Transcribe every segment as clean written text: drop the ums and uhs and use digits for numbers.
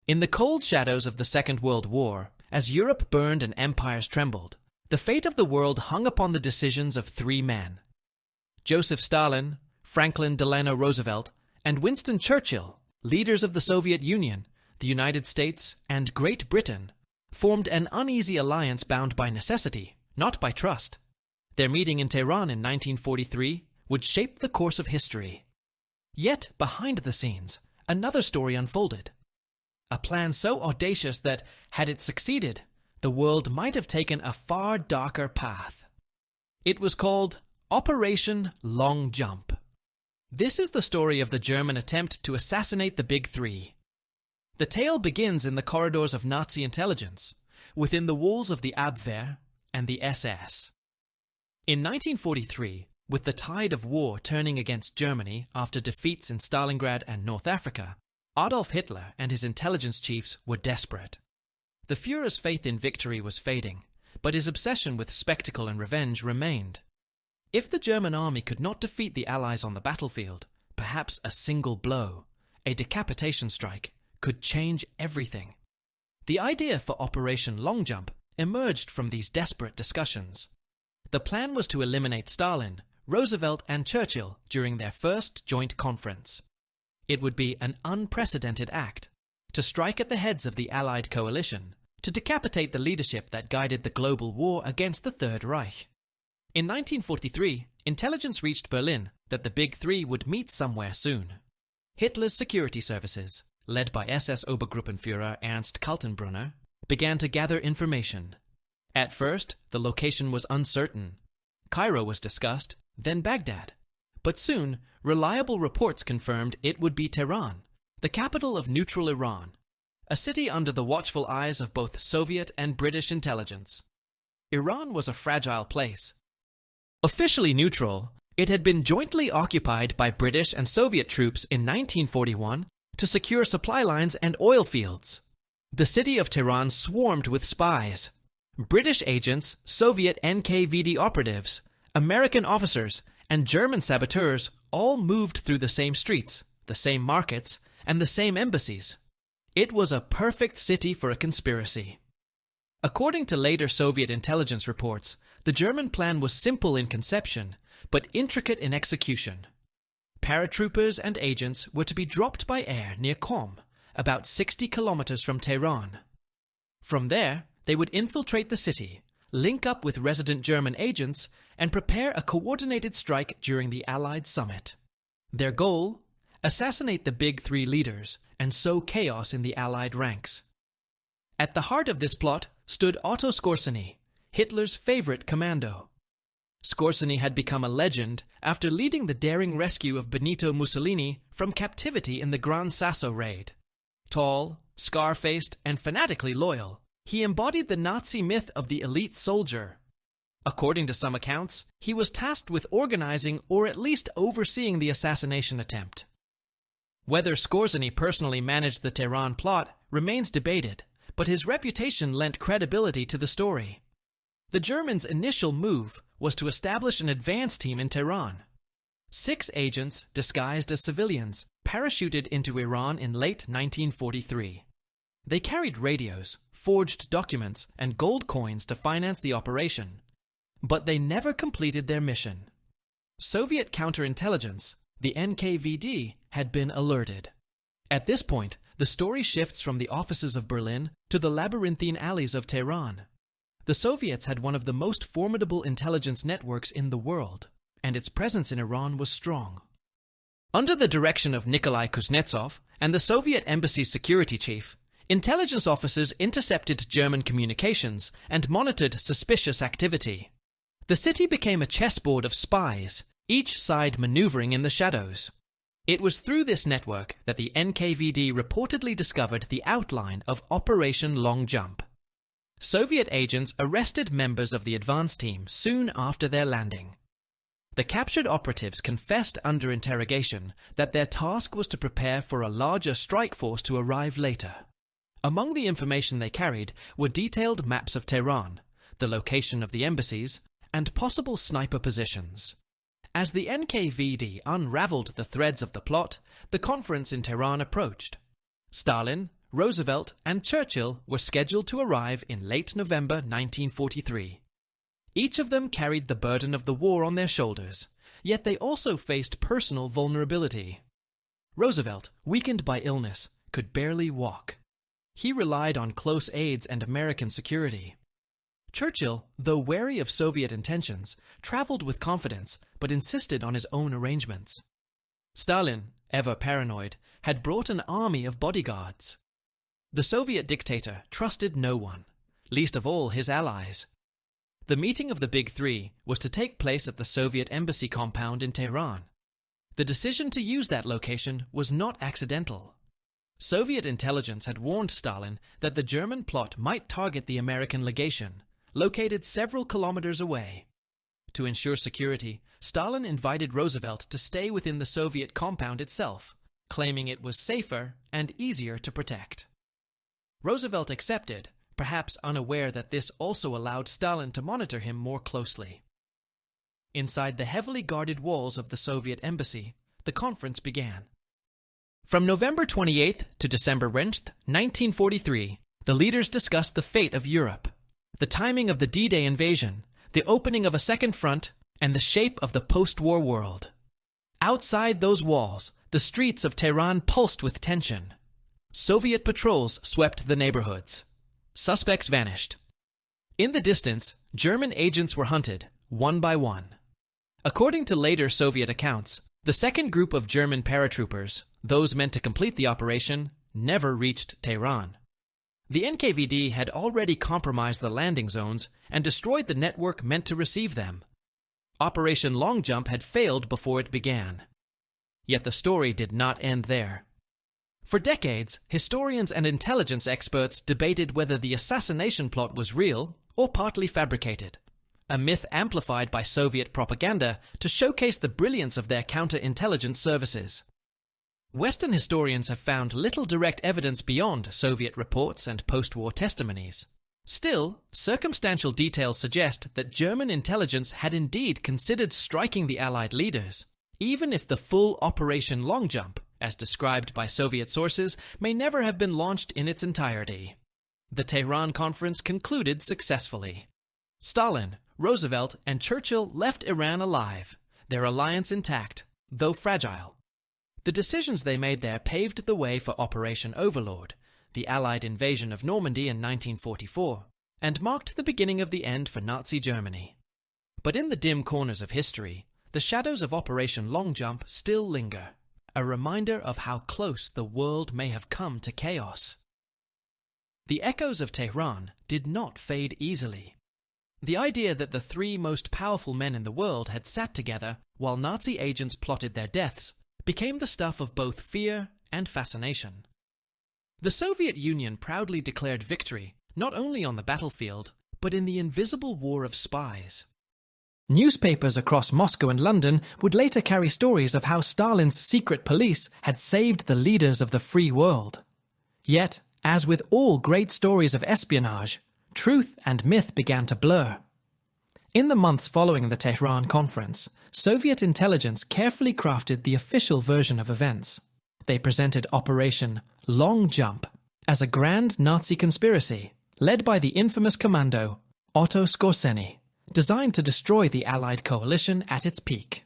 In the cold shadows of the Second World War, as Europe burned and empires trembled, the fate of the world hung upon the decisions of three men. Joseph Stalin, Franklin Delano Roosevelt, and Winston Churchill, leaders of the Soviet Union, the United States, and Great Britain, formed an uneasy alliance bound by necessity, not by trust. Their meeting in Tehran in 1943 would shape the course of history. Yet, behind the scenes, another story unfolded. A plan so audacious that, had it succeeded, the world might have taken a far darker path. It was called Operation Long Jump. This is the story of the German attempt to assassinate the Big Three. The tale begins in the corridors of Nazi intelligence, within the walls of the Abwehr and the SS. In 1943, with the tide of war turning against Germany after defeats in Stalingrad and North Africa, Adolf Hitler and his intelligence chiefs were desperate. The Führer's faith in victory was fading, but his obsession with spectacle and revenge remained. If the German army could not defeat the Allies on the battlefield, perhaps a single blow, a decapitation strike, could change everything. The idea for Operation Long Jump emerged from these desperate discussions. The plan was to eliminate Stalin, Roosevelt, and Churchill during their first joint conference. It would be an unprecedented act, to strike at the heads of the Allied coalition, to decapitate the leadership that guided the global war against the Third Reich. In 1943, intelligence reached Berlin that the Big Three would meet somewhere soon. Hitler's security services, led by SS Obergruppenführer Ernst Kaltenbrunner, began to gather information. At first, the location was uncertain. Cairo was discussed, then Baghdad. But soon, reliable reports confirmed it would be Tehran, the capital of neutral Iran, a city under the watchful eyes of both Soviet and British intelligence. Iran was a fragile place. Officially neutral, it had been jointly occupied by British and Soviet troops in 1941 to secure supply lines and oil fields. The city of Tehran swarmed with spies. British agents, Soviet NKVD operatives, American officers, and German saboteurs all moved through the same streets, the same markets, and the same embassies. It was a perfect city for a conspiracy. According to later Soviet intelligence reports, the German plan was simple in conception, but intricate in execution. Paratroopers and agents were to be dropped by air near Qom, about 60 kilometers from Tehran. From there, they would infiltrate the city, link up with resident German agents, and prepare a coordinated strike during the Allied summit. Their goal? Assassinate the Big Three leaders and sow chaos in the Allied ranks. At the heart of this plot stood Otto Skorzeny, Hitler's favorite commando. Skorzeny had become a legend after leading the daring rescue of Benito Mussolini from captivity in the Gran Sasso raid. Tall, scar-faced, and fanatically loyal, he embodied the Nazi myth of the elite soldier. According to some accounts, he was tasked with organizing or at least overseeing the assassination attempt. Whether Skorzeny personally managed the Tehran plot remains debated, but his reputation lent credibility to the story. The Germans' initial move was to establish an advance team in Tehran. 6 agents, disguised as civilians, parachuted into Iran in late 1943. They carried radios, forged documents, and gold coins to finance the operation. But they never completed their mission. Soviet counterintelligence, the NKVD, had been alerted. At this point, the story shifts from the offices of Berlin to the labyrinthine alleys of Tehran. The Soviets had one of the most formidable intelligence networks in the world, and its presence in Iran was strong. Under the direction of Nikolai Kuznetsov and the Soviet embassy's security chief, intelligence officers intercepted German communications and monitored suspicious activity. The city became a chessboard of spies, each side maneuvering in the shadows. It was through this network that the NKVD reportedly discovered the outline of Operation Long Jump. Soviet agents arrested members of the advance team soon after their landing. The captured operatives confessed under interrogation that their task was to prepare for a larger strike force to arrive later. Among the information they carried were detailed maps of Tehran, the location of the embassies, and possible sniper positions. As the NKVD unraveled the threads of the plot, the conference in Tehran approached. Stalin, Roosevelt, and Churchill were scheduled to arrive in late November 1943. Each of them carried the burden of the war on their shoulders, yet they also faced personal vulnerability. Roosevelt, weakened by illness, could barely walk. He relied on close aids and American security. Churchill, though wary of Soviet intentions, traveled with confidence but insisted on his own arrangements. Stalin, ever paranoid, had brought an army of bodyguards. The Soviet dictator trusted no one, least of all his allies. The meeting of the Big Three was to take place at the Soviet embassy compound in Tehran. The decision to use that location was not accidental. Soviet intelligence had warned Stalin that the German plot might target the American legation, located several kilometers away. To ensure security, Stalin invited Roosevelt to stay within the Soviet compound itself, claiming it was safer and easier to protect. Roosevelt accepted, perhaps unaware that this also allowed Stalin to monitor him more closely. Inside the heavily guarded walls of the Soviet embassy, the conference began. From November 28th to December 9th, 1943, the leaders discussed the fate of Europe, the timing of the D-Day invasion, the opening of a second front, and the shape of the post-war world. Outside those walls, the streets of Tehran pulsed with tension. Soviet patrols swept the neighborhoods. Suspects vanished. In the distance, German agents were hunted, one by one. According to later Soviet accounts, the second group of German paratroopers, those meant to complete the operation, never reached Tehran. The NKVD had already compromised the landing zones and destroyed the network meant to receive them. Operation Long Jump had failed before it began. Yet the story did not end there. For decades, historians and intelligence experts debated whether the assassination plot was real or partly fabricated, a myth amplified by Soviet propaganda to showcase the brilliance of their counterintelligence services. Western historians have found little direct evidence beyond Soviet reports and post-war testimonies. Still, circumstantial details suggest that German intelligence had indeed considered striking the Allied leaders, even if the full Operation Long Jump, as described by Soviet sources, may never have been launched in its entirety. The Tehran Conference concluded successfully. Stalin, Roosevelt, and Churchill left Iran alive, their alliance intact, though fragile. The decisions they made there paved the way for Operation Overlord, the Allied invasion of Normandy in 1944, and marked the beginning of the end for Nazi Germany. But in the dim corners of history, the shadows of Operation Long Jump still linger, a reminder of how close the world may have come to chaos. The echoes of Tehran did not fade easily. The idea that the three most powerful men in the world had sat together while Nazi agents plotted their deaths became the stuff of both fear and fascination. The Soviet Union proudly declared victory not only on the battlefield, but in the invisible war of spies. Newspapers across Moscow and London would later carry stories of how Stalin's secret police had saved the leaders of the free world. Yet, as with all great stories of espionage, truth and myth began to blur. In the months following the Tehran Conference, Soviet intelligence carefully crafted the official version of events. They presented Operation Long Jump as a grand Nazi conspiracy led by the infamous commando Otto Skorzeny, designed to destroy the Allied coalition at its peak.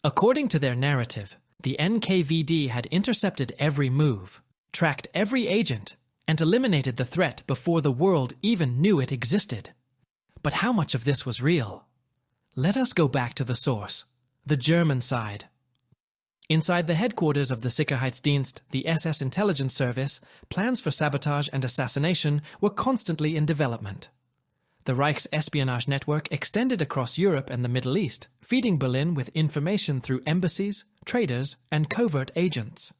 According to their narrative, the NKVD had intercepted every move, tracked every agent, and eliminated the threat before the world even knew it existed. But how much of this was real? Let us go back to the source, the German side. Inside the headquarters of the Sicherheitsdienst, the SS intelligence service, plans for sabotage and assassination were constantly in development. The Reich's espionage network extended across Europe and the Middle East, feeding Berlin with information through embassies, traders, and covert agents.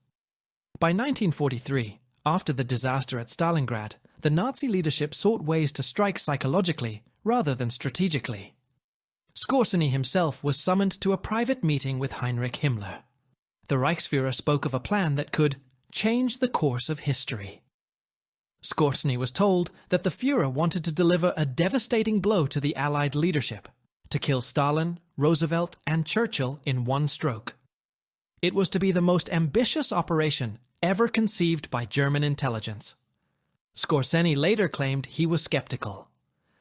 By 1943, after the disaster at Stalingrad, the Nazi leadership sought ways to strike psychologically rather than strategically. Skorzeny himself was summoned to a private meeting with Heinrich Himmler. The Reichsführer spoke of a plan that could change the course of history. Skorzeny was told that the Führer wanted to deliver a devastating blow to the Allied leadership, to kill Stalin, Roosevelt, and Churchill in one stroke. It was to be the most ambitious operation ever conceived by German intelligence. Skorzeny later claimed he was skeptical.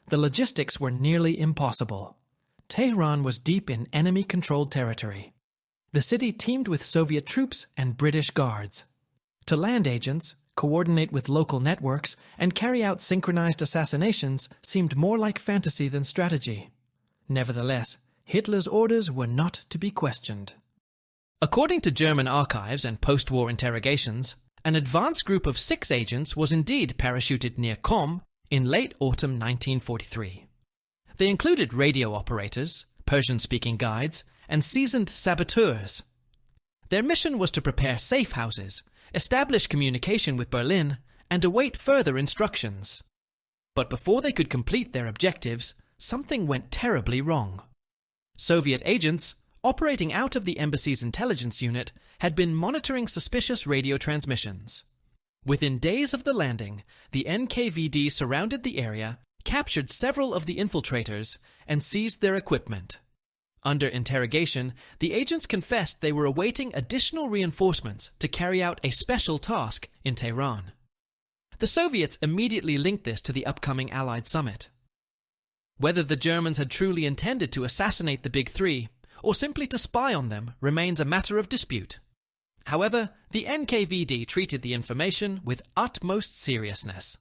The logistics were nearly impossible. Tehran was deep in enemy-controlled territory. The city teemed with Soviet troops and British guards. To land agents, coordinate with local networks, and carry out synchronized assassinations seemed more like fantasy than strategy. Nevertheless, Hitler's orders were not to be questioned. According to German archives and post-war interrogations, an advance group of 6 agents was indeed parachuted near Qom in late autumn 1943. They included radio operators, Persian-speaking guides, and seasoned saboteurs. Their mission was to prepare safe houses, establish communication with Berlin, and await further instructions. But before they could complete their objectives, something went terribly wrong. Soviet agents, operating out of the embassy's intelligence unit, had been monitoring suspicious radio transmissions. Within days of the landing, the NKVD surrounded the area, captured several of the infiltrators, and seized their equipment. Under interrogation, the agents confessed they were awaiting additional reinforcements to carry out a special task in Tehran. The Soviets immediately linked this to the upcoming Allied summit. Whether the Germans had truly intended to assassinate the Big Three, or simply to spy on them, remains a matter of dispute. However, the NKVD treated the information with utmost seriousness.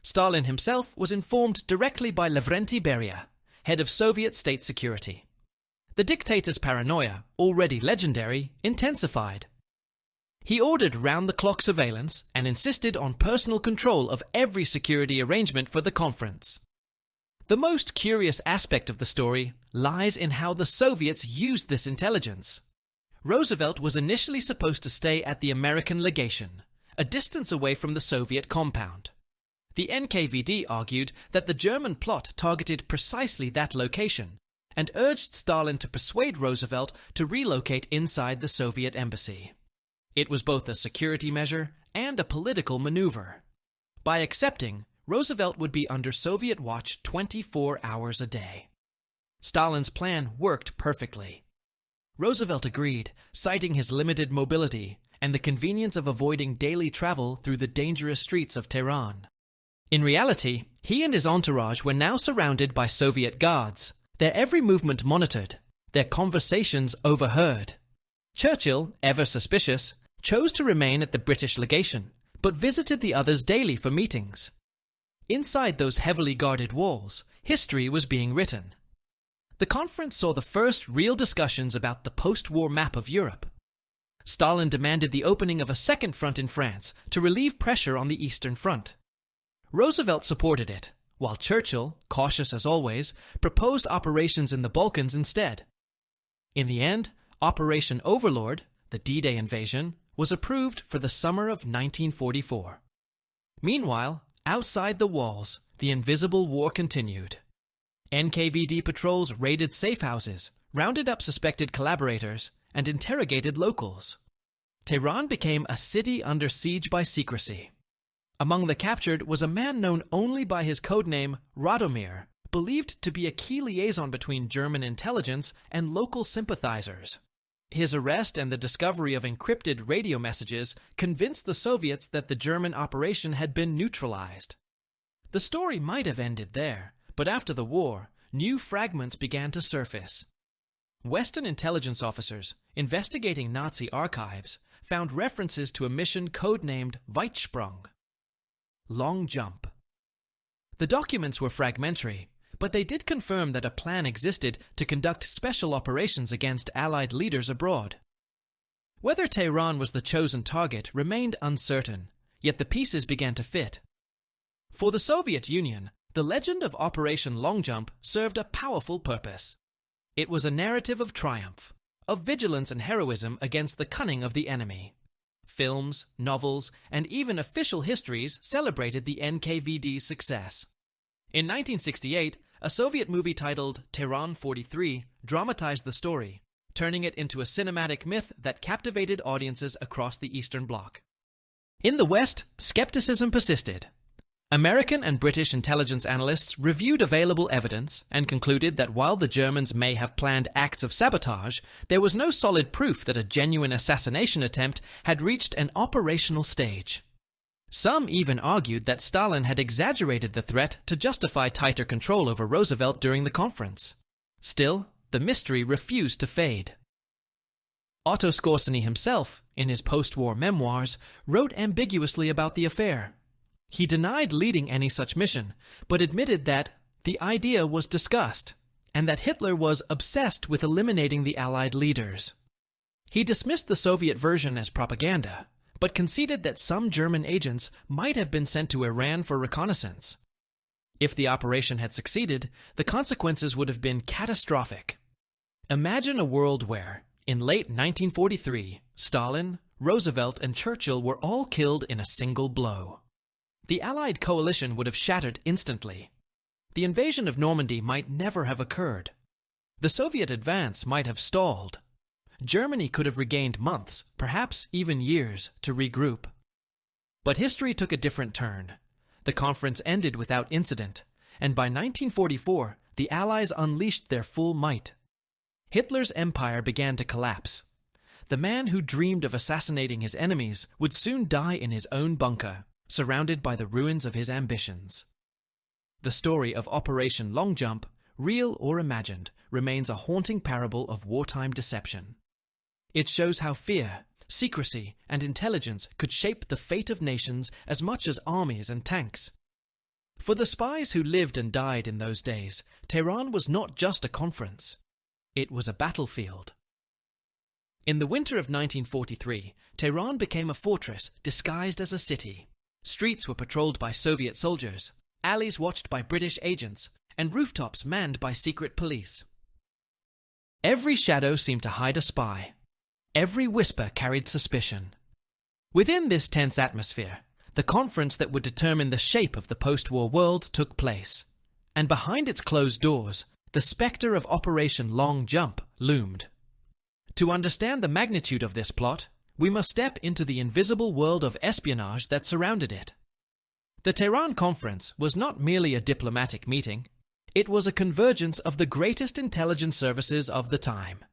Stalin himself was informed directly by Lavrenti Beria, head of Soviet state security. The dictator's paranoia, already legendary, intensified. He ordered round-the-clock surveillance and insisted on personal control of every security arrangement for the conference. The most curious aspect of the story lies in how the Soviets used this intelligence. Roosevelt was initially supposed to stay at the American legation, a distance away from the Soviet compound. The NKVD argued that the German plot targeted precisely that location, and urged Stalin to persuade Roosevelt to relocate inside the Soviet embassy. It was both a security measure and a political maneuver. By accepting, Roosevelt would be under Soviet watch 24 hours a day. Stalin's plan worked perfectly. Roosevelt agreed, citing his limited mobility and the convenience of avoiding daily travel through the dangerous streets of Tehran. In reality, he and his entourage were now surrounded by Soviet guards, their every movement monitored, their conversations overheard. Churchill, ever suspicious, chose to remain at the British legation, but visited the others daily for meetings. Inside those heavily guarded walls, history was being written. The conference saw the first real discussions about the post-war map of Europe. Stalin demanded the opening of a second front in France to relieve pressure on the Eastern Front. Roosevelt supported it, while Churchill, cautious as always, proposed operations in the Balkans instead. In the end, Operation Overlord, the D-Day invasion, was approved for the summer of 1944. Meanwhile, outside the walls, the invisible war continued. NKVD patrols raided safe houses, rounded up suspected collaborators, and interrogated locals. Tehran became a city under siege by secrecy. Among the captured was a man known only by his codename Radomir, believed to be a key liaison between German intelligence and local sympathizers. His arrest and the discovery of encrypted radio messages convinced the Soviets that the German operation had been neutralized. The story might have ended there, but after the war, new fragments began to surface. Western intelligence officers, investigating Nazi archives, found references to a mission codenamed Weitsprung, long jump. The documents were fragmentary, but they did confirm that a plan existed to conduct special operations against Allied leaders abroad. Whether Tehran was the chosen target remained uncertain, yet the pieces began to fit. For the Soviet Union, the legend of Operation Long Jump served a powerful purpose. It was a narrative of triumph, of vigilance and heroism against the cunning of the enemy. Films, novels, and even official histories celebrated the NKVD's success. In 1968, a Soviet movie titled Tehran 43 dramatized the story, turning it into a cinematic myth that captivated audiences across the Eastern Bloc. In the West, skepticism persisted. American and British intelligence analysts reviewed available evidence and concluded that while the Germans may have planned acts of sabotage, there was no solid proof that a genuine assassination attempt had reached an operational stage. Some even argued that Stalin had exaggerated the threat to justify tighter control over Roosevelt during the conference. Still, the mystery refused to fade. Otto Skorzeny himself, in his post-war memoirs, wrote ambiguously about the affair. He denied leading any such mission, but admitted that the idea was discussed, and that Hitler was obsessed with eliminating the Allied leaders. He dismissed the Soviet version as propaganda, but conceded that some German agents might have been sent to Iran for reconnaissance. If the operation had succeeded, the consequences would have been catastrophic. Imagine a world where, in late 1943, Stalin, Roosevelt, and Churchill were all killed in a single blow. The Allied coalition would have shattered instantly. The invasion of Normandy might never have occurred. The Soviet advance might have stalled. Germany could have regained months, perhaps even years, to regroup. But history took a different turn. The conference ended without incident, and by 1944, the Allies unleashed their full might. Hitler's empire began to collapse. The man who dreamed of assassinating his enemies would soon die in his own bunker, surrounded by the ruins of his ambitions. The story of Operation Long Jump, real or imagined, remains a haunting parable of wartime deception. It shows how fear, secrecy, and intelligence could shape the fate of nations as much as armies and tanks. For the spies who lived and died in those days, Tehran was not just a conference. It was a battlefield. In the winter of 1943, Tehran became a fortress disguised as a city. Streets were patrolled by Soviet soldiers, alleys watched by British agents, and rooftops manned by secret police. Every shadow seemed to hide a spy. Every whisper carried suspicion. Within this tense atmosphere, the conference that would determine the shape of the post-war world took place. And behind its closed doors, the spectre of Operation Long Jump loomed. To understand the magnitude of this plot, we must step into the invisible world of espionage that surrounded it. The Tehran Conference was not merely a diplomatic meeting. It was a convergence of the greatest intelligence services of the time.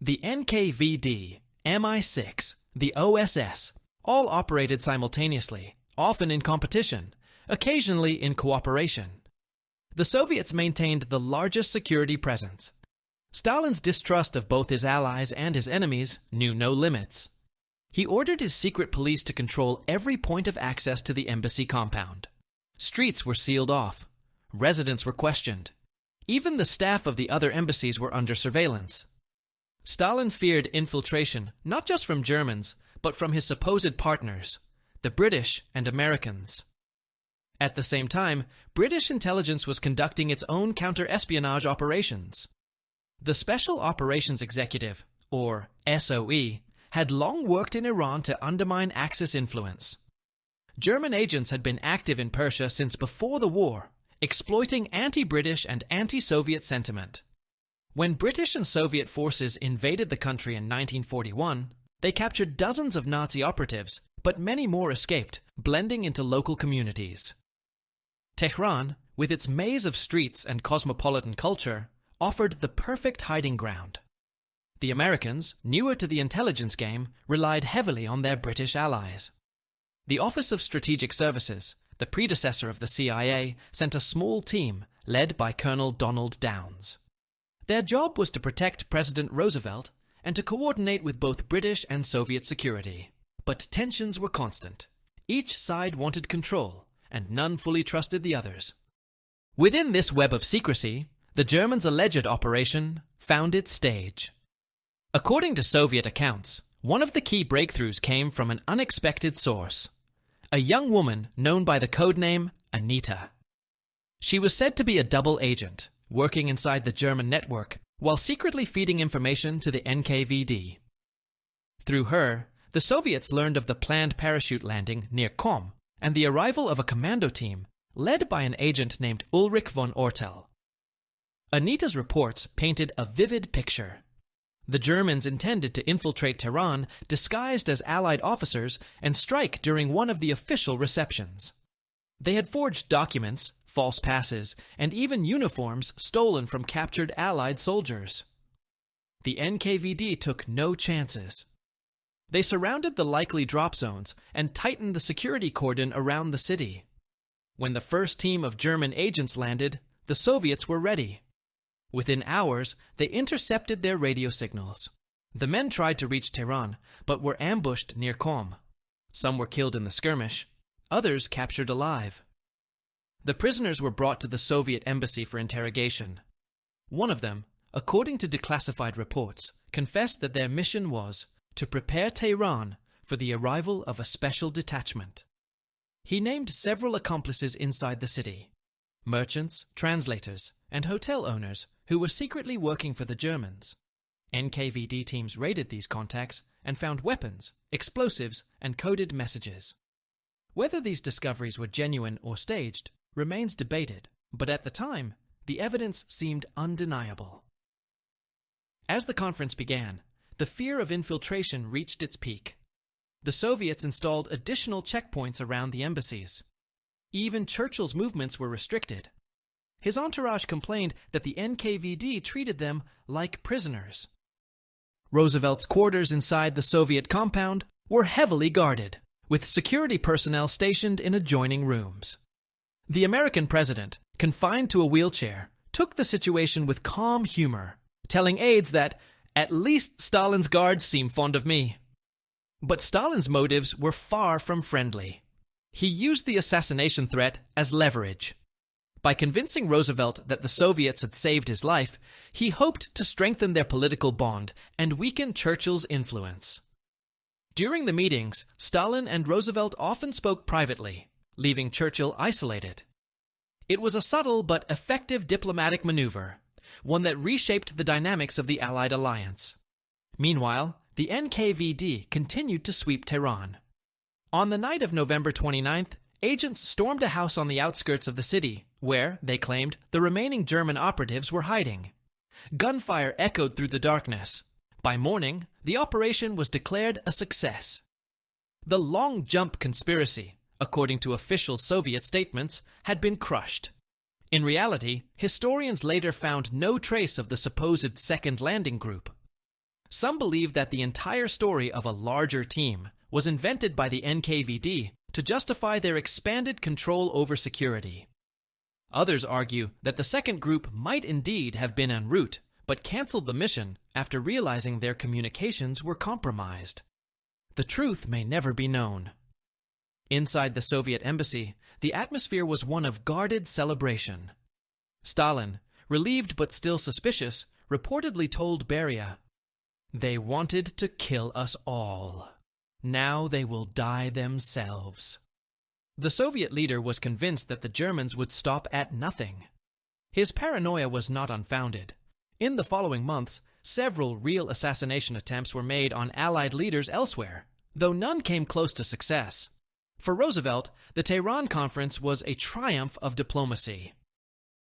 The NKVD, MI6, the OSS, all operated simultaneously, often in competition, occasionally in cooperation. The Soviets maintained the largest security presence. Stalin's distrust of both his allies and his enemies knew no limits. He ordered his secret police to control every point of access to the embassy compound. Streets were sealed off. Residents were questioned. Even the staff of the other embassies were under surveillance. Stalin feared infiltration not just from Germans, but from his supposed partners, the British and Americans. At the same time, British intelligence was conducting its own counter-espionage operations. The Special Operations Executive, or SOE, had long worked in Iran to undermine Axis influence. German agents had been active in Persia since before the war, exploiting anti-British and anti-Soviet sentiment. When British and Soviet forces invaded the country in 1941, they captured dozens of Nazi operatives, but many more escaped, blending into local communities. Tehran, with its maze of streets and cosmopolitan culture, offered the perfect hiding ground. The Americans, newer to the intelligence game, relied heavily on their British allies. The Office of Strategic Services, the predecessor of the CIA, sent a small team led by Colonel Donald Downs. Their job was to protect President Roosevelt and to coordinate with both British and Soviet security. But tensions were constant. Each side wanted control, and none fully trusted the others. Within this web of secrecy, the Germans' alleged operation found its stage. According to Soviet accounts, one of the key breakthroughs came from an unexpected source, a young woman known by the codename Anita. She was said to be a double agent, working inside the German network while secretly feeding information to the NKVD. Through her, the Soviets learned of the planned parachute landing near Qom and the arrival of a commando team led by an agent named Ulrich von Ortel. Anita's reports painted a vivid picture. The Germans intended to infiltrate Tehran disguised as Allied officers and strike during one of the official receptions. They had forged documents, false passes, and even uniforms stolen from captured Allied soldiers. The NKVD took no chances. They surrounded the likely drop zones and tightened the security cordon around the city. When the first team of German agents landed, the Soviets were ready. Within hours, they intercepted their radio signals. The men tried to reach Tehran, but were ambushed near Qom. Some were killed in the skirmish, others captured alive. The prisoners were brought to the Soviet embassy for interrogation. One of them, according to declassified reports, confessed that their mission was to prepare Tehran for the arrival of a special detachment. He named several accomplices inside the city: merchants, translators, and hotel owners who were secretly working for the Germans. NKVD teams raided these contacts and found weapons, explosives, and coded messages. Whether these discoveries were genuine or staged remains debated, but at the time, the evidence seemed undeniable. As the conference began, the fear of infiltration reached its peak. The Soviets installed additional checkpoints around the embassies. Even Churchill's movements were restricted. His entourage complained that the NKVD treated them like prisoners. Roosevelt's quarters inside the Soviet compound were heavily guarded, with security personnel stationed in adjoining rooms. The American president, confined to a wheelchair, took the situation with calm humor, telling aides that, "At least Stalin's guards seem fond of me." But Stalin's motives were far from friendly. He used the assassination threat as leverage. By convincing Roosevelt that the Soviets had saved his life, he hoped to strengthen their political bond and weaken Churchill's influence. During the meetings, Stalin and Roosevelt often spoke privately, leaving Churchill isolated. It was a subtle but effective diplomatic maneuver, one that reshaped the dynamics of the Allied alliance. Meanwhile, the NKVD continued to sweep Tehran. On the night of November 29th, agents stormed a house on the outskirts of the city, where, they claimed, the remaining German operatives were hiding. Gunfire echoed through the darkness. By morning, the operation was declared a success. The long jump conspiracy, according to official Soviet statements, had been crushed. In reality, historians later found no trace of the supposed second landing group. Some believe that the entire story of a larger team was invented by the NKVD to justify their expanded control over security. Others argue that the second group might indeed have been en route, but canceled the mission after realizing their communications were compromised. The truth may never be known. Inside the Soviet embassy, the atmosphere was one of guarded celebration. Stalin, relieved but still suspicious, reportedly told Beria, "They wanted to kill us all. Now they will die themselves." The Soviet leader was convinced that the Germans would stop at nothing. His paranoia was not unfounded. In the following months, several real assassination attempts were made on Allied leaders elsewhere, though none came close to success. For Roosevelt, the Tehran Conference was a triumph of diplomacy.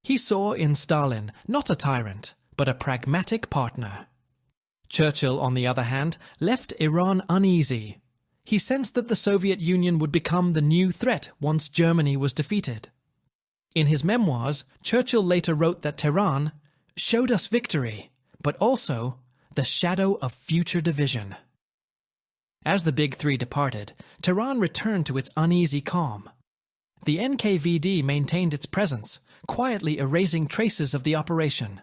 He saw in Stalin not a tyrant, but a pragmatic partner. Churchill, on the other hand, left Iran uneasy. He sensed that the Soviet Union would become the new threat once Germany was defeated. In his memoirs, Churchill later wrote that Tehran showed us victory, but also the shadow of future division. As the Big Three departed, Tehran returned to its uneasy calm. The NKVD maintained its presence, quietly erasing traces of the operation.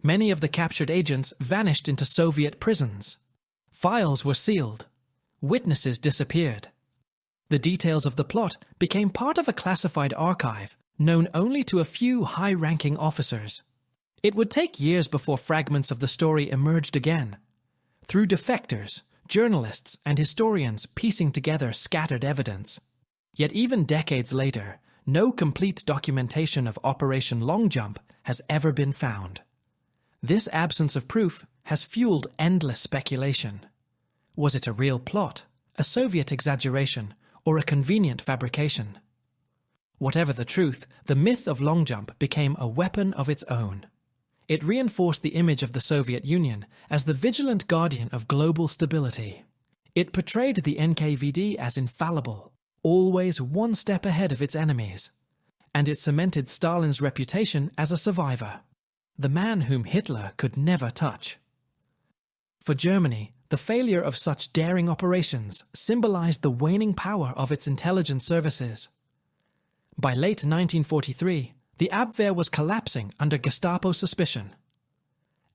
Many of the captured agents vanished into Soviet prisons. Files were sealed. Witnesses disappeared. The details of the plot became part of a classified archive known only to a few high-ranking officers. It would take years before fragments of the story emerged again. Through defectors, journalists, and historians piecing together scattered evidence. Yet even decades later, no complete documentation of Operation Long Jump has ever been found. This absence of proof has fueled endless speculation. Was it a real plot, a Soviet exaggeration, or a convenient fabrication? Whatever the truth, the myth of Long Jump became a weapon of its own. It reinforced the image of the Soviet Union as the vigilant guardian of global stability. It portrayed the NKVD as infallible, always one step ahead of its enemies, and it cemented Stalin's reputation as a survivor, the man whom Hitler could never touch. For Germany, the failure of such daring operations symbolized the waning power of its intelligence services. By late 1943, the Abwehr was collapsing under Gestapo suspicion.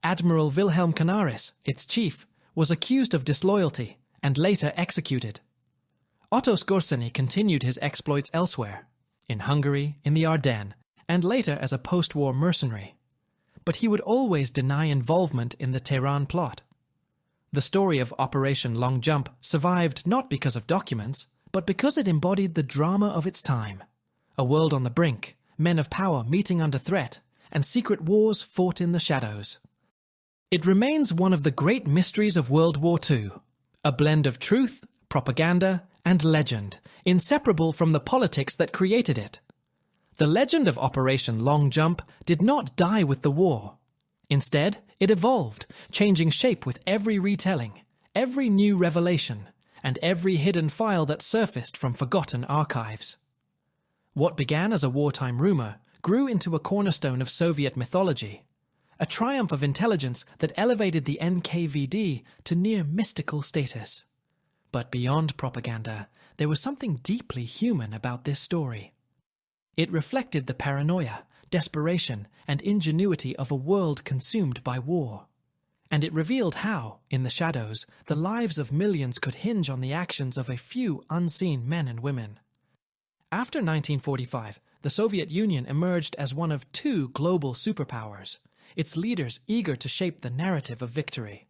Admiral Wilhelm Canaris, its chief, was accused of disloyalty and later executed. Otto Skorzeny continued his exploits elsewhere, in Hungary, in the Ardennes, and later as a post-war mercenary. But he would always deny involvement in the Tehran plot. The story of Operation Long Jump survived not because of documents, but because it embodied the drama of its time. A world on the brink, men of power meeting under threat, and secret wars fought in the shadows. It remains one of the great mysteries of World War II, a blend of truth, propaganda, and legend, inseparable from the politics that created it. The legend of Operation Long Jump did not die with the war. Instead, it evolved, changing shape with every retelling, every new revelation, and every hidden file that surfaced from forgotten archives. What began as a wartime rumor grew into a cornerstone of Soviet mythology, a triumph of intelligence that elevated the NKVD to near mystical status. But beyond propaganda, there was something deeply human about this story. It reflected the paranoia, desperation, and ingenuity of a world consumed by war. And it revealed how, in the shadows, the lives of millions could hinge on the actions of a few unseen men and women. After 1945, the Soviet Union emerged as one of two global superpowers, its leaders eager to shape the narrative of victory.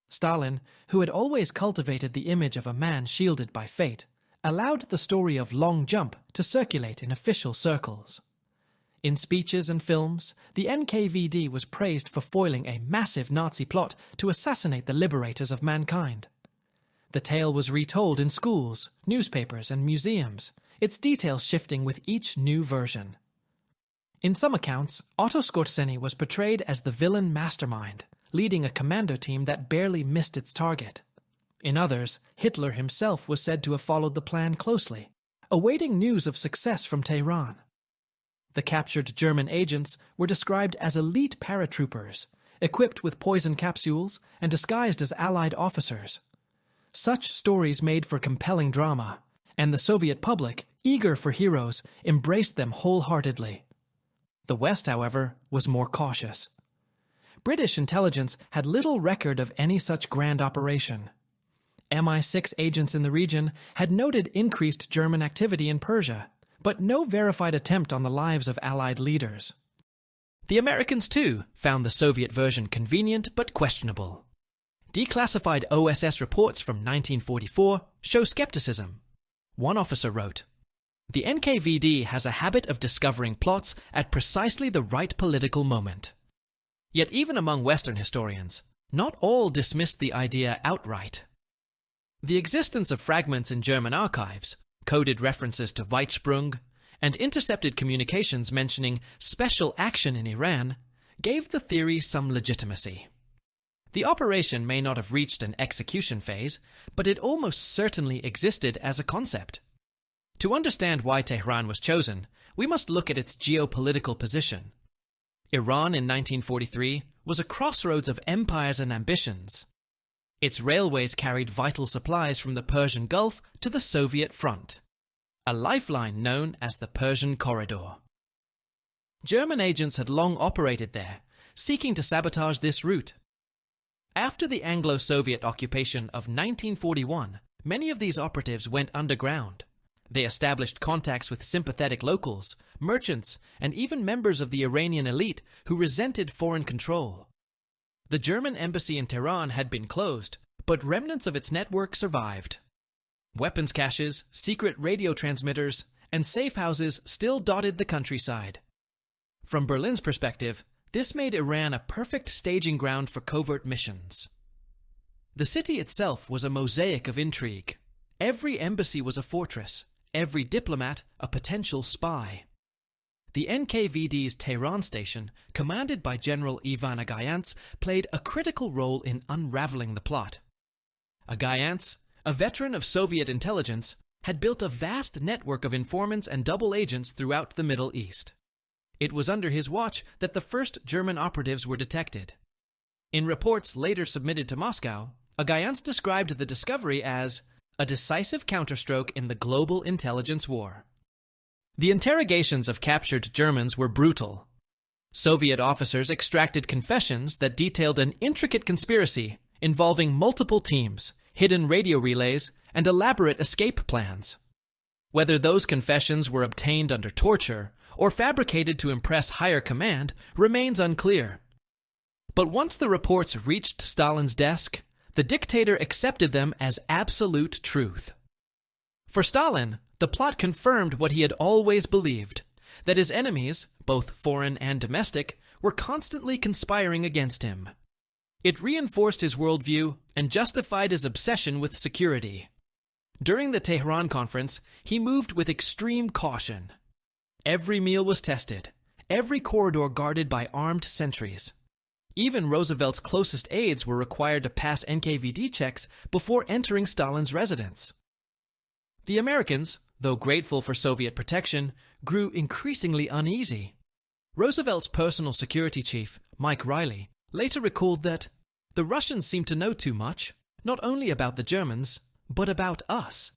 Stalin, who had always cultivated the image of a man shielded by fate, allowed the story of Long Jump to circulate in official circles. In speeches and films, the NKVD was praised for foiling a massive Nazi plot to assassinate the liberators of mankind. The tale was retold in schools, newspapers, and museums, its details shifting with each new version. In some accounts, Otto Skorzeny was portrayed as the villain mastermind, leading a commando team that barely missed its target. In others, Hitler himself was said to have followed the plan closely, awaiting news of success from Tehran. The captured German agents were described as elite paratroopers, equipped with poison capsules and disguised as Allied officers. Such stories made for compelling drama, and the Soviet public, eager for heroes, embraced them wholeheartedly. The West, however, was more cautious. British intelligence had little record of any such grand operation. MI6 agents in the region had noted increased German activity in Persia, but no verified attempt on the lives of Allied leaders. The Americans, too, found the Soviet version convenient but questionable. Declassified OSS reports from 1944 show skepticism. One officer wrote, "The NKVD has a habit of discovering plots at precisely the right political moment." Yet even among Western historians, not all dismissed the idea outright. The existence of fragments in German archives, coded references to Weitsprung, and intercepted communications mentioning special action in Iran gave the theory some legitimacy. The operation may not have reached an execution phase, but it almost certainly existed as a concept. To understand why Tehran was chosen, we must look at its geopolitical position. Iran in 1943 was a crossroads of empires and ambitions. Its railways carried vital supplies from the Persian Gulf to the Soviet front, a lifeline known as the Persian Corridor. German agents had long operated there, seeking to sabotage this route. After the Anglo-Soviet occupation of 1941, many of these operatives went underground. They established contacts with sympathetic locals, merchants, and even members of the Iranian elite who resented foreign control. The German embassy in Tehran had been closed, but remnants of its network survived. Weapons caches, secret radio transmitters, and safe houses still dotted the countryside. From Berlin's perspective, this made Iran a perfect staging ground for covert missions. The city itself was a mosaic of intrigue. Every embassy was a fortress, every diplomat a potential spy. The NKVD's Tehran station, commanded by General Ivan Agayants, played a critical role in unraveling the plot. Agayants, a veteran of Soviet intelligence, had built a vast network of informants and double agents throughout the Middle East. It was under his watch that the first German operatives were detected. In reports later submitted to Moscow, Agayans described the discovery as a decisive counterstroke in the global intelligence war. The interrogations of captured Germans were brutal. Soviet officers extracted confessions that detailed an intricate conspiracy involving multiple teams, hidden radio relays, and elaborate escape plans. Whether those confessions were obtained under torture or fabricated to impress higher command remains unclear. But once the reports reached Stalin's desk, the dictator accepted them as absolute truth. For Stalin, the plot confirmed what he had always believed, that his enemies, both foreign and domestic, were constantly conspiring against him. It reinforced his worldview and justified his obsession with security. During the Tehran Conference, he moved with extreme caution. Every meal was tested, every corridor guarded by armed sentries. Even Roosevelt's closest aides were required to pass NKVD checks before entering Stalin's residence. The Americans, though grateful for Soviet protection, grew increasingly uneasy. Roosevelt's personal security chief, Mike Riley, later recalled that the Russians seemed to know too much, not only about the Germans, but about us.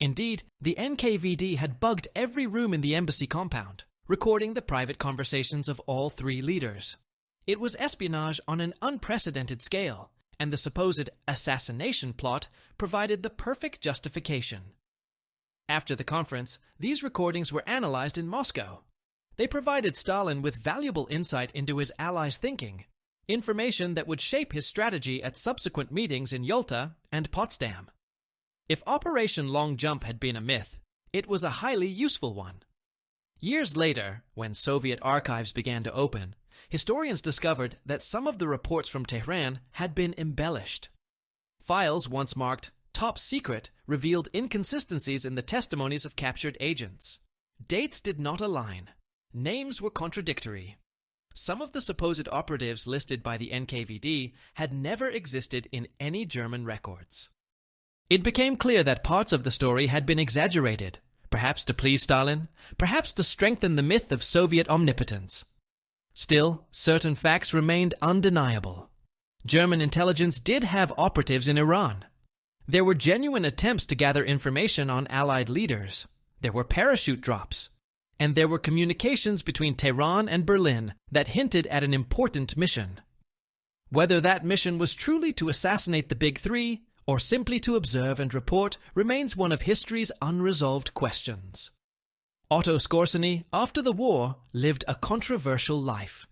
Indeed, the NKVD had bugged every room in the embassy compound, recording the private conversations of all three leaders. It was espionage on an unprecedented scale, and the supposed assassination plot provided the perfect justification. After the conference, these recordings were analyzed in Moscow. They provided Stalin with valuable insight into his allies' thinking, information that would shape his strategy at subsequent meetings in Yalta and Potsdam. If Operation Long Jump had been a myth, it was a highly useful one. Years later, when Soviet archives began to open, historians discovered that some of the reports from Tehran had been embellished. Files once marked top secret revealed inconsistencies in the testimonies of captured agents. Dates did not align. Names were contradictory. Some of the supposed operatives listed by the NKVD had never existed in any German records. It became clear that parts of the story had been exaggerated, perhaps to please Stalin, perhaps to strengthen the myth of Soviet omnipotence. Still, certain facts remained undeniable. German intelligence did have operatives in Iran. There were genuine attempts to gather information on Allied leaders. There were parachute drops. And there were communications between Tehran and Berlin that hinted at an important mission. Whether that mission was truly to assassinate the Big Three or simply to observe and report remains one of history's unresolved questions. Otto Skorzeny, after the war, lived a controversial life.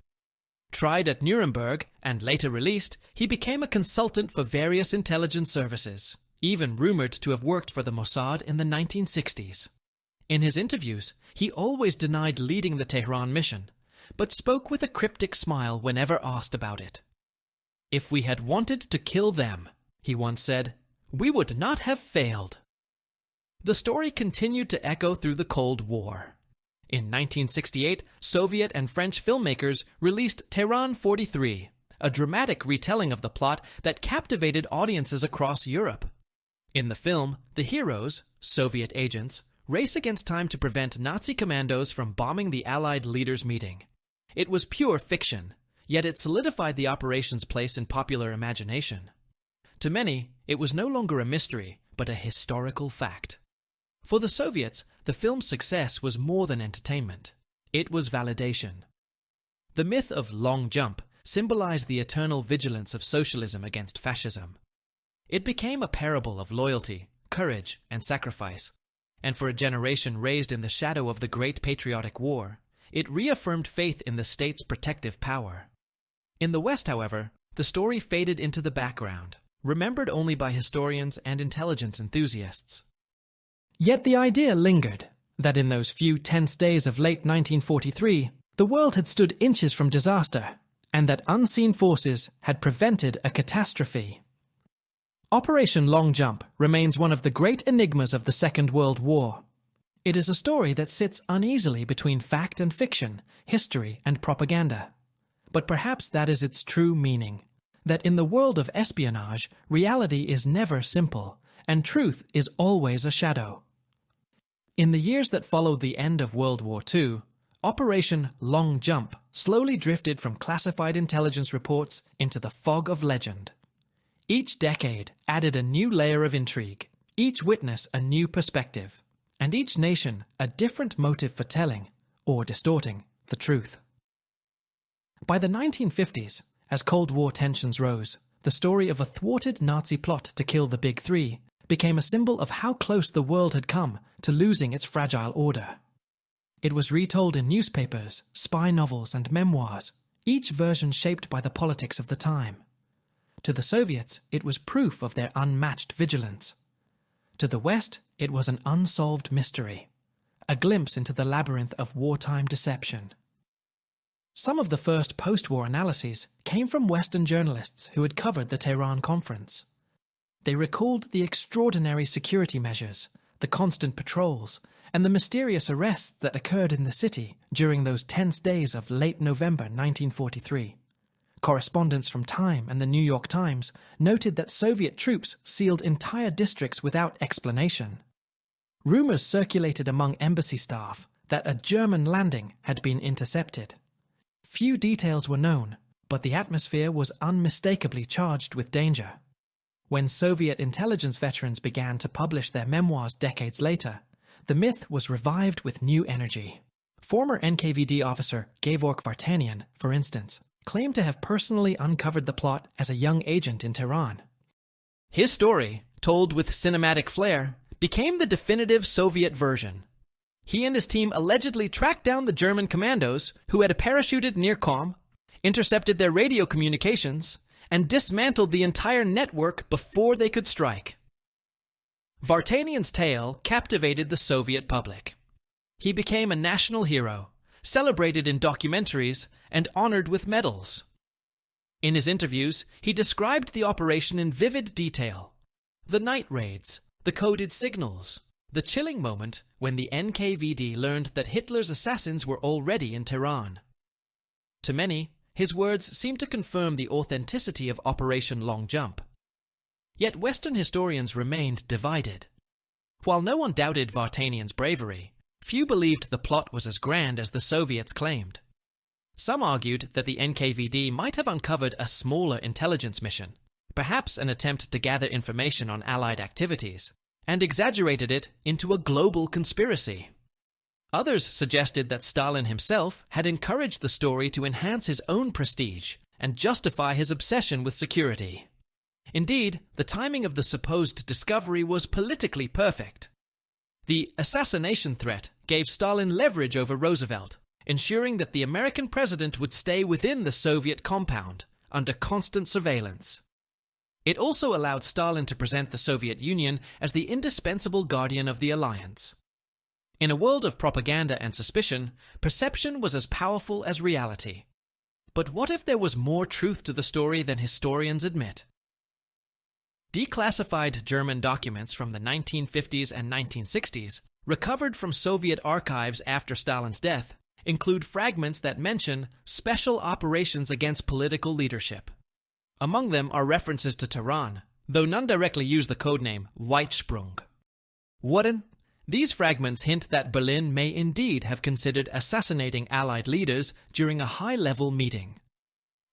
Tried at Nuremberg and later released, he became a consultant for various intelligence services, even rumored to have worked for the Mossad in the 1960s. In his interviews, he always denied leading the Tehran mission, but spoke with a cryptic smile whenever asked about it. "If we had wanted to kill them," he once said, "we would not have failed." The story continued to echo through the Cold War. In 1968, Soviet and French filmmakers released Tehran 43, a dramatic retelling of the plot that captivated audiences across Europe. In the film, the heroes, Soviet agents, race against time to prevent Nazi commandos from bombing the Allied leaders' meeting. It was pure fiction, yet it solidified the operation's place in popular imagination. To many, it was no longer a mystery, but a historical fact. For the Soviets, the film's success was more than entertainment. It was validation. The myth of Long Jump symbolized the eternal vigilance of socialism against fascism. It became a parable of loyalty, courage, and sacrifice, and for a generation raised in the shadow of the Great Patriotic War, it reaffirmed faith in the state's protective power. In the West, however, the story faded into the background, remembered only by historians and intelligence enthusiasts. Yet the idea lingered that in those few tense days of late 1943, the world had stood inches from disaster, and that unseen forces had prevented a catastrophe. Operation Long Jump remains one of the great enigmas of the Second World War. It is a story that sits uneasily between fact and fiction, history and propaganda. But perhaps that is its true meaning, that in the world of espionage, reality is never simple, and truth is always a shadow. In the years that followed the end of World War II, Operation Long Jump slowly drifted from classified intelligence reports into the fog of legend. Each decade added a new layer of intrigue, each witness a new perspective, and each nation a different motive for telling, or distorting, the truth. By the 1950s, as Cold War tensions rose, the story of a thwarted Nazi plot to kill the Big Three became a symbol of how close the world had come to losing its fragile order. It was retold in newspapers, spy novels, and memoirs, each version shaped by the politics of the time. To the Soviets, it was proof of their unmatched vigilance. To the West, it was an unsolved mystery, a glimpse into the labyrinth of wartime deception. Some of the first post-war analyses came from Western journalists who had covered the Tehran Conference. They recalled the extraordinary security measures, the constant patrols, and the mysterious arrests that occurred in the city during those tense days of late November 1943. Correspondents from Time and the New York Times noted that Soviet troops sealed entire districts without explanation. Rumors circulated among embassy staff that a German landing had been intercepted. Few details were known, but the atmosphere was unmistakably charged with danger. When Soviet intelligence veterans began to publish their memoirs decades later, the myth was revived with new energy. Former NKVD officer Gevorg Vartanian, for instance, claimed to have personally uncovered the plot as a young agent in Tehran. His story, told with cinematic flair, became the definitive Soviet version. He and his team allegedly tracked down the German commandos who had parachuted near Qom, intercepted their radio communications, and dismantled the entire network before they could strike. Vartanian's tale captivated the Soviet public. He became a national hero, celebrated in documentaries, and honored with medals. In his interviews, he described the operation in vivid detail. The night raids, the coded signals, the chilling moment when the NKVD learned that Hitler's assassins were already in Tehran. To many, his words seemed to confirm the authenticity of Operation Long Jump. Yet Western historians remained divided. While no one doubted Vartanian's bravery, few believed the plot was as grand as the Soviets claimed. Some argued that the NKVD might have uncovered a smaller intelligence mission, perhaps an attempt to gather information on Allied activities, and exaggerated it into a global conspiracy. Others suggested that Stalin himself had encouraged the story to enhance his own prestige and justify his obsession with security. Indeed, the timing of the supposed discovery was politically perfect. The assassination threat gave Stalin leverage over Roosevelt, ensuring that the American president would stay within the Soviet compound, under constant surveillance. It also allowed Stalin to present the Soviet Union as the indispensable guardian of the alliance. In a world of propaganda and suspicion, perception was as powerful as reality. But what if there was more truth to the story than historians admit? Declassified German documents from the 1950s and 1960s, recovered from Soviet archives after Stalin's death, include fragments that mention special operations against political leadership. Among them are references to Tehran, though none directly use the codename Weitsprung. These fragments hint that Berlin may indeed have considered assassinating Allied leaders during a high-level meeting.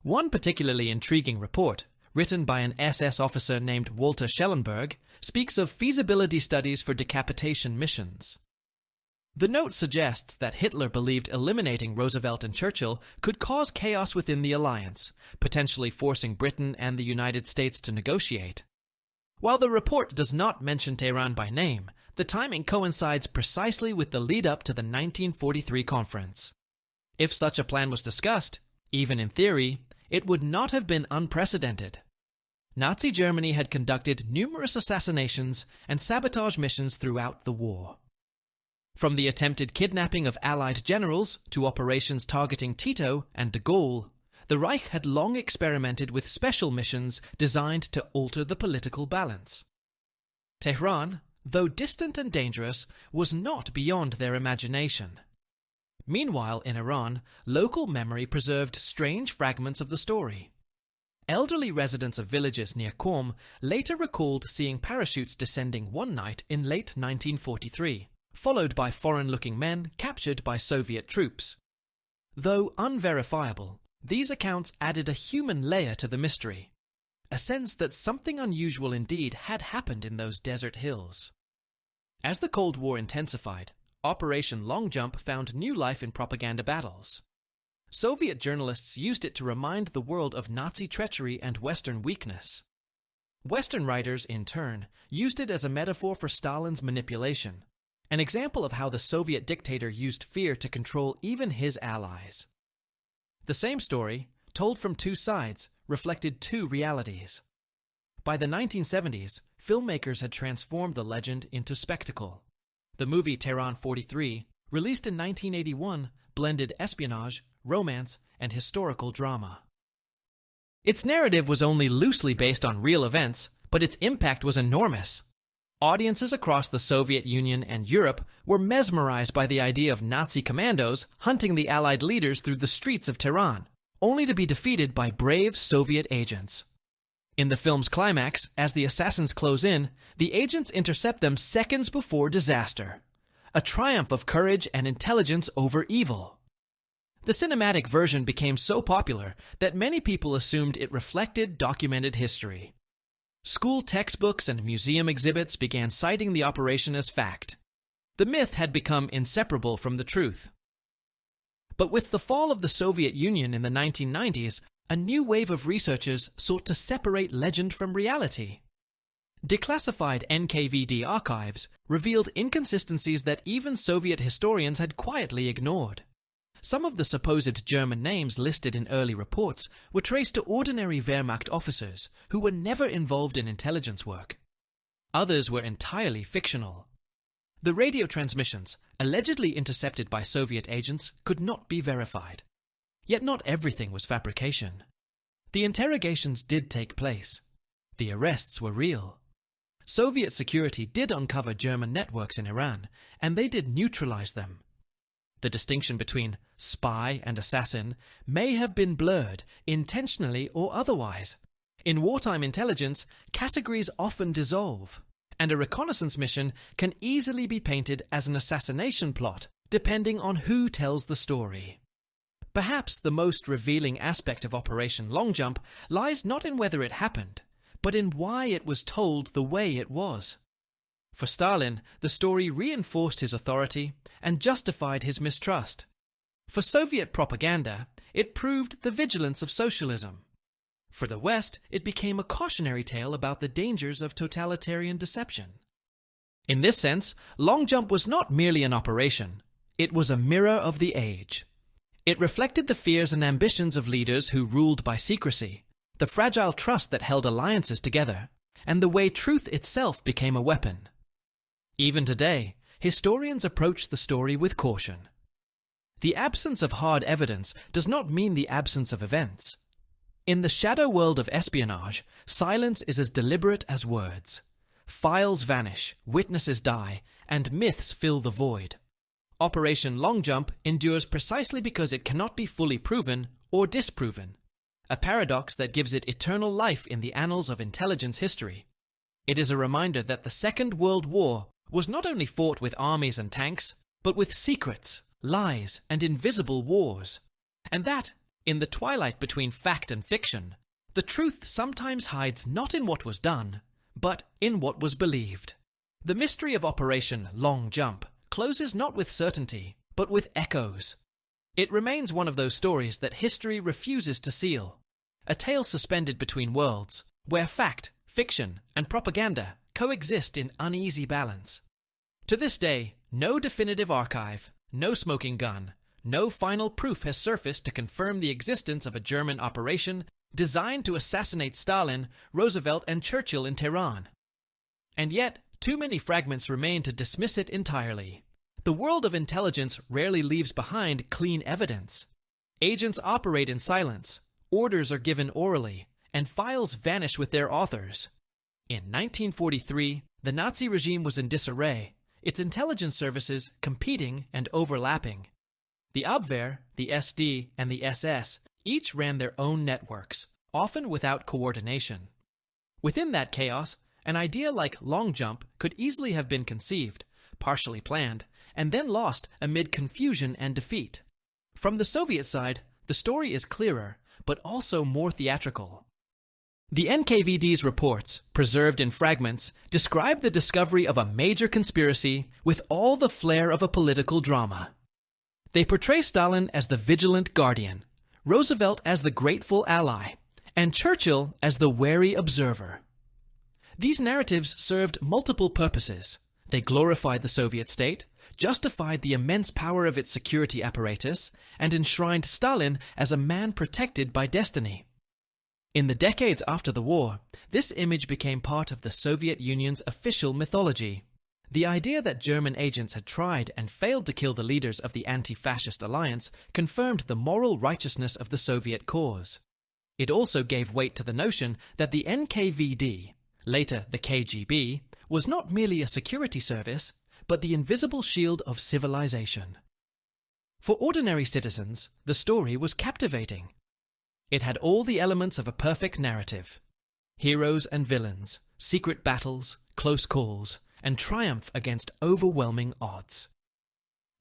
One particularly intriguing report, written by an SS officer named Walter Schellenberg, speaks of feasibility studies for decapitation missions. The note suggests that Hitler believed eliminating Roosevelt and Churchill could cause chaos within the alliance, potentially forcing Britain and the United States to negotiate. While the report does not mention Tehran by name, the timing coincides precisely with the lead-up to the 1943 conference. If such a plan was discussed, even in theory, it would not have been unprecedented. Nazi Germany had conducted numerous assassinations and sabotage missions throughout the war. From the attempted kidnapping of Allied generals to operations targeting Tito and de Gaulle, the Reich had long experimented with special missions designed to alter the political balance. Tehran, though distant and dangerous, was not beyond their imagination. Meanwhile, in Iran, local memory preserved strange fragments of the story. Elderly residents of villages near Qom later recalled seeing parachutes descending one night in late 1943, followed by foreign-looking men captured by Soviet troops. Though unverifiable, these accounts added a human layer to the mystery, a sense that something unusual indeed had happened in those desert hills. As the Cold War intensified, Operation Long Jump found new life in propaganda battles. Soviet journalists used it to remind the world of Nazi treachery and Western weakness. Western writers, in turn, used it as a metaphor for Stalin's manipulation, an example of how the Soviet dictator used fear to control even his allies. The same story, told from two sides, reflected two realities. By the 1970s, filmmakers had transformed the legend into spectacle. The movie Tehran 43, released in 1981, blended espionage, romance, and historical drama. Its narrative was only loosely based on real events, but its impact was enormous. Audiences across the Soviet Union and Europe were mesmerized by the idea of Nazi commandos hunting the Allied leaders through the streets of Tehran, only to be defeated by brave Soviet agents. In the film's climax, as the assassins close in, the agents intercept them seconds before disaster. A triumph of courage and intelligence over evil. The cinematic version became so popular that many people assumed it reflected documented history. School textbooks and museum exhibits began citing the operation as fact. The myth had become inseparable from the truth. But with the fall of the Soviet Union in the 1990s, a new wave of researchers sought to separate legend from reality. Declassified NKVD archives revealed inconsistencies that even Soviet historians had quietly ignored. Some of the supposed German names listed in early reports were traced to ordinary Wehrmacht officers who were never involved in intelligence work. Others were entirely fictional. The radio transmissions, allegedly intercepted by Soviet agents, could not be verified. Yet not everything was fabrication. The interrogations did take place. The arrests were real. Soviet security did uncover German networks in Iran, and they did neutralize them. The distinction between spy and assassin may have been blurred, intentionally or otherwise. In wartime intelligence, categories often dissolve, and a reconnaissance mission can easily be painted as an assassination plot, depending on who tells the story. Perhaps the most revealing aspect of Operation Long Jump lies not in whether it happened, but in why it was told the way it was. For Stalin, the story reinforced his authority and justified his mistrust. For Soviet propaganda, it proved the vigilance of socialism. For the West, it became a cautionary tale about the dangers of totalitarian deception. In this sense, Long Jump was not merely an operation. It was a mirror of the age. It reflected the fears and ambitions of leaders who ruled by secrecy, the fragile trust that held alliances together, and the way truth itself became a weapon. Even today, historians approach the story with caution. The absence of hard evidence does not mean the absence of events. In the shadow world of espionage, silence is as deliberate as words. Files vanish, witnesses die, and myths fill the void. Operation Long Jump endures precisely because it cannot be fully proven or disproven, a paradox that gives it eternal life in the annals of intelligence history. It is a reminder that the Second World War was not only fought with armies and tanks, but with secrets, lies, and invisible wars, and that, in the twilight between fact and fiction, the truth sometimes hides not in what was done, but in what was believed. The mystery of Operation Long Jump closes not with certainty, but with echoes. It remains one of those stories that history refuses to seal, a tale suspended between worlds, where fact, fiction, and propaganda coexist in uneasy balance. To this day, no definitive archive, no smoking gun, no final proof has surfaced to confirm the existence of a German operation designed to assassinate Stalin, Roosevelt, and Churchill in Tehran. And yet, too many fragments remain to dismiss it entirely. The world of intelligence rarely leaves behind clean evidence. Agents operate in silence, orders are given orally, and files vanish with their authors. In 1943, the Nazi regime was in disarray, its intelligence services competing and overlapping. The Abwehr, the SD, and the SS each ran their own networks, often without coordination. Within that chaos, an idea like Long Jump could easily have been conceived, partially planned, and then lost amid confusion and defeat. From the Soviet side, the story is clearer, but also more theatrical. The NKVD's reports, preserved in fragments, describe the discovery of a major conspiracy with all the flair of a political drama. They portray Stalin as the vigilant guardian, Roosevelt as the grateful ally, and Churchill as the wary observer. These narratives served multiple purposes. They glorified the Soviet state, justified the immense power of its security apparatus, and enshrined Stalin as a man protected by destiny. In the decades after the war, this image became part of the Soviet Union's official mythology. The idea that German agents had tried and failed to kill the leaders of the anti-fascist alliance confirmed the moral righteousness of the Soviet cause. It also gave weight to the notion that the NKVD, later the KGB, was not merely a security service, but the invisible shield of civilization. For ordinary citizens, the story was captivating. It had all the elements of a perfect narrative: heroes and villains, secret battles, close calls, and triumph against overwhelming odds.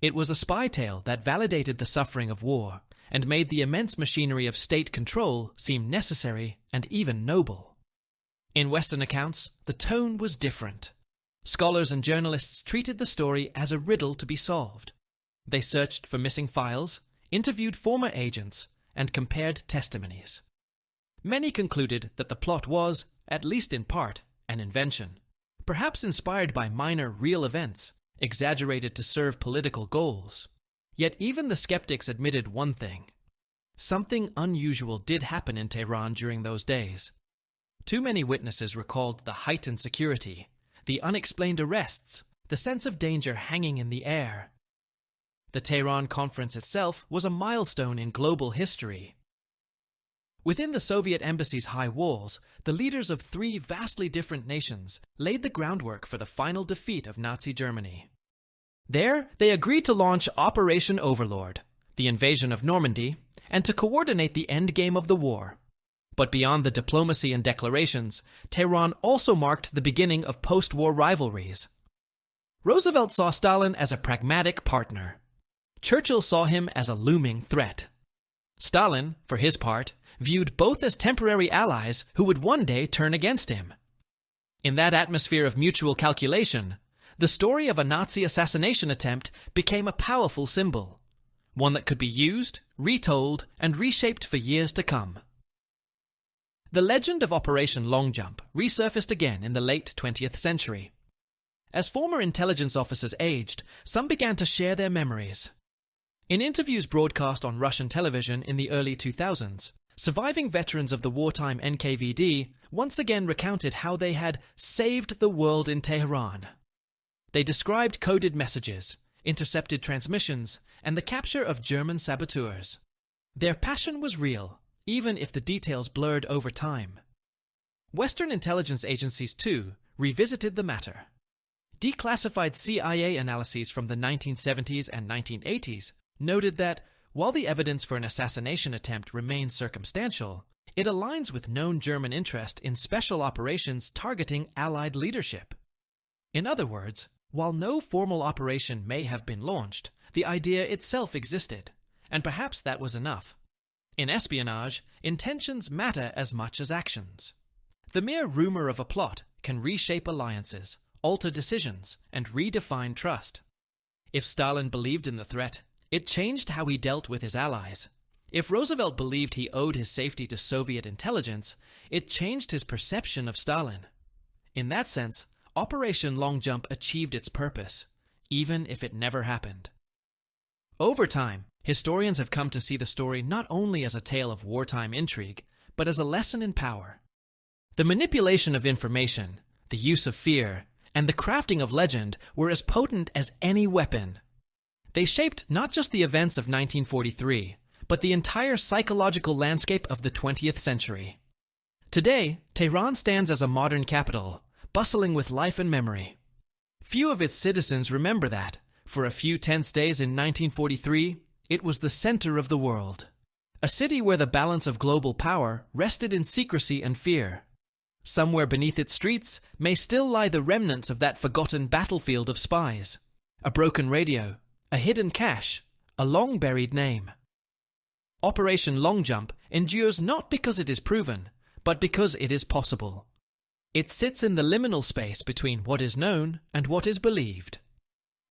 It was a spy tale that validated the suffering of war and made the immense machinery of state control seem necessary and even noble. In Western accounts, the tone was different. Scholars and journalists treated the story as a riddle to be solved. They searched for missing files, interviewed former agents, and compared testimonies. Many concluded that the plot was, at least in part, an invention, perhaps inspired by minor real events, exaggerated to serve political goals. Yet even the skeptics admitted one thing: something unusual did happen in Tehran during those days. Too many witnesses recalled the heightened security, the unexplained arrests, the sense of danger hanging in the air. The Tehran Conference itself was a milestone in global history. Within the Soviet embassy's high walls, the leaders of three vastly different nations laid the groundwork for the final defeat of Nazi Germany. There, they agreed to launch Operation Overlord, the invasion of Normandy, and to coordinate the endgame of the war. But beyond the diplomacy and declarations, Tehran also marked the beginning of post-war rivalries. Roosevelt saw Stalin as a pragmatic partner. Churchill saw him as a looming threat. Stalin, for his part, viewed both as temporary allies who would one day turn against him. In that atmosphere of mutual calculation, the story of a Nazi assassination attempt became a powerful symbol, one that could be used, retold, and reshaped for years to come. The legend of Operation Long Jump resurfaced again in the late 20th century. As former intelligence officers aged, some began to share their memories. In interviews broadcast on Russian television in the early 2000s, surviving veterans of the wartime NKVD once again recounted how they had saved the world in Tehran. They described coded messages, intercepted transmissions, and the capture of German saboteurs. Their passion was real, even if the details blurred over time. Western intelligence agencies, too, revisited the matter. Declassified CIA analyses from the 1970s and 1980s noted that, while the evidence for an assassination attempt remains circumstantial, it aligns with known German interest in special operations targeting Allied leadership. In other words, while no formal operation may have been launched, the idea itself existed, and perhaps that was enough. In espionage, intentions matter as much as actions. The mere rumor of a plot can reshape alliances, alter decisions, and redefine trust. If Stalin believed in the threat, it changed how he dealt with his allies. If Roosevelt believed he owed his safety to Soviet intelligence, it changed his perception of Stalin. In that sense, Operation Long Jump achieved its purpose, even if it never happened. Over time, historians have come to see the story not only as a tale of wartime intrigue, but as a lesson in power. The manipulation of information, the use of fear, and the crafting of legend were as potent as any weapon. They shaped not just the events of 1943, but the entire psychological landscape of the 20th century. Today, Tehran stands as a modern capital, bustling with life and memory. Few of its citizens remember that, for a few tense days in 1943, it was the center of the world. A city where the balance of global power rested in secrecy and fear. Somewhere beneath its streets may still lie the remnants of that forgotten battlefield of spies, a broken radio, a hidden cache, a long-buried name. Operation Long Jump endures not because it is proven, but because it is possible. It sits in the liminal space between what is known and what is believed.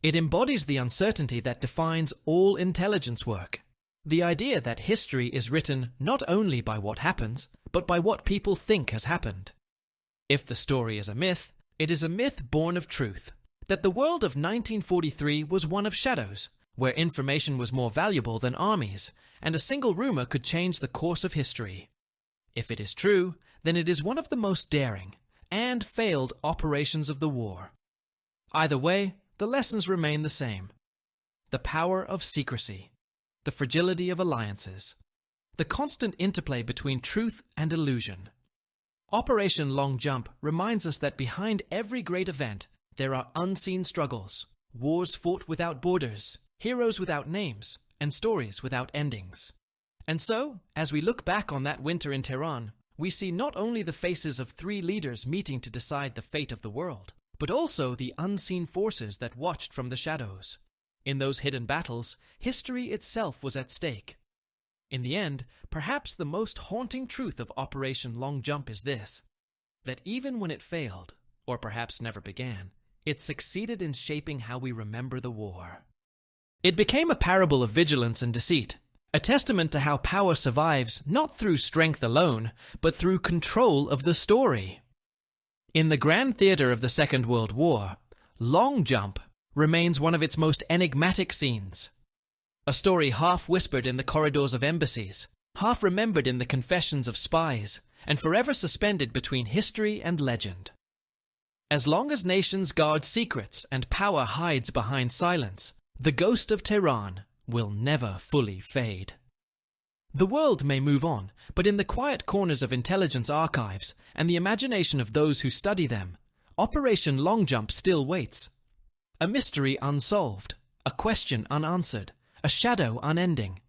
It embodies the uncertainty that defines all intelligence work. The idea that history is written not only by what happens, but by what people think has happened. If the story is a myth, it is a myth born of truth. That the world of 1943 was one of shadows, where information was more valuable than armies, and a single rumor could change the course of history. If it is true, then it is one of the most daring and failed operations of the war. Either way, the lessons remain the same. The power of secrecy, the fragility of alliances, the constant interplay between truth and illusion. Operation Long Jump reminds us that behind every great event, there are unseen struggles, wars fought without borders, heroes without names, and stories without endings. And so, as we look back on that winter in Tehran, we see not only the faces of three leaders meeting to decide the fate of the world, but also the unseen forces that watched from the shadows. In those hidden battles, history itself was at stake. In the end, perhaps the most haunting truth of Operation Long Jump is this: that even when it failed, or perhaps never began, it succeeded in shaping how we remember the war. It became a parable of vigilance and deceit, a testament to how power survives not through strength alone, but through control of the story. In the grand theater of the Second World War, Long Jump remains one of its most enigmatic scenes. A story half whispered in the corridors of embassies, half remembered in the confessions of spies, and forever suspended between history and legend. As long as nations guard secrets and power hides behind silence, the ghost of Tehran will never fully fade. The world may move on, but in the quiet corners of intelligence archives and the imagination of those who study them, Operation Long Jump still waits. A mystery unsolved, a question unanswered, a shadow unending,